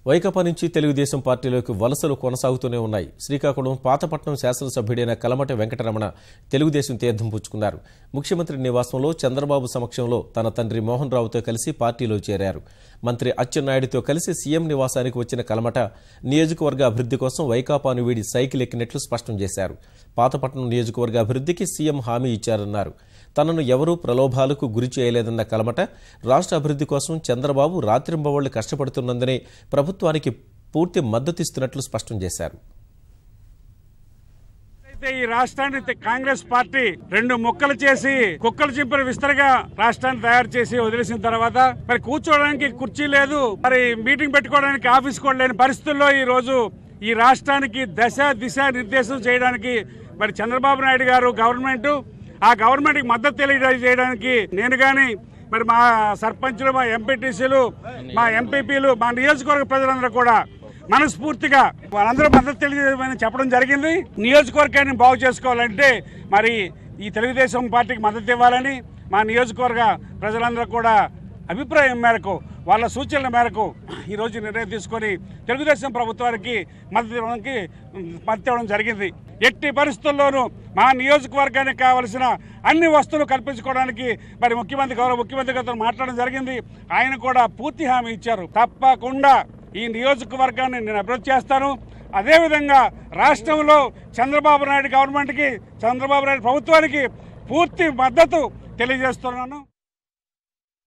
వైకాపా నుంచి తెలుగుదేశం పార్టీలోకి వలసలు కొనసాగుతూనే ఉన్నాయి. శ్రీకాకుళం పాతపట్నం శాసనసభ్యుడైన కలమటి వెంకటరమణ తెలుగుదేశం తీర్థం పుచ్చుకున్నారు. ముఖ్యమంత్రి నివాసంలో చంద్రబాబు సమక్షంలో తన తండ్రి మోహన్ రావుతో కలిసి పార్టీలో చేరారు. మంత్రి అచ్చెన్నాయుడుతో కలిసి సీఎం నివాసానికి వచ్చిన కలమట నియోజకవర్గ అభివృద్ధి కోసం వైకాపాను వీడి సైకిల్ ఎక్కినట్లు స్పష్టం చేశారు. పాతపట్నం నియోజకవర్గ అభివృద్ధికి సీఎం హామీ ఇచ్చారన్నారు. తనను ఎవరూ ప్రలోభాలకు గురి చేయలేదన్న కలమట రాష్ట్ర అభివృద్ధి కోసం చంద్రబాబు రాత్రింబవళ్లు కష్టపడుతున్నందునే ప్రభుత్వానికి పూర్తి మద్దతిస్తున్నట్లు స్పష్టం చేశారు. ఈ రాష్ట్రాన్ని కాంగ్రెస్ పార్టీ రెండు ముక్కలు చేసి కుక్కలు చింపిన విస్తరగా రాష్ట్రాన్ని తయారు చేసి వదిలేసిన తర్వాత మరి కూర్చోవడానికి కుర్చీ లేదు, మరి మీటింగ్ పెట్టుకోవడానికి ఆఫీస్ కూడా లేని పరిస్థితుల్లో ఈ రోజు ఈ రాష్ట్రానికి దిశ నిర్దేశం చేయడానికి మరి చంద్రబాబు నాయుడు గారు గవర్నమెంట్ ఆ గవర్నమెంట్ కి మద్దతు తెలియజేయడానికి నేను గాని మరి మా సర్పంచులు, మా ఎంపీటీసీలు, మా ఎంపీపీలు, మా నియోజకవర్గ ప్రజలందరూ కూడా మనస్ఫూర్తిగా వాళ్ళందరూ మద్దతు తెలియజేయమని చెప్పడం జరిగింది. నియోజకవర్గాన్ని బాగు చేసుకోవాలంటే మరి ఈ తెలుగుదేశం పార్టీకి మద్దతు ఇవ్వాలని మా నియోజకవర్గ ప్రజలందరూ కూడా అభిప్రాయం మేరకు, వాళ్ళ సూచనల మేరకు ఈరోజు నిర్ణయం తీసుకొని తెలుగుదేశం ప్రభుత్వానికి మద్దతు ఇవ్వడం జరిగింది. ఎట్టి పరిస్థితుల్లోనూ మా నియోజకవర్గానికి కావలసిన అన్ని వస్తువులు కల్పించుకోవడానికి మరి గౌరవ ముఖ్యమంత్రి గారితో మాట్లాడడం జరిగింది. ఆయన కూడా పూర్తి హామీ ఇచ్చారు. తప్పకుండా ఈ నియోజకవర్గాన్ని నేను అభివృద్ధి చేస్తాను. అదేవిధంగా రాష్ట్రంలో చంద్రబాబు నాయుడు గవర్నమెంట్కి, చంద్రబాబు నాయుడు ప్రభుత్వానికి పూర్తి మద్దతు తెలియజేస్తున్నాను.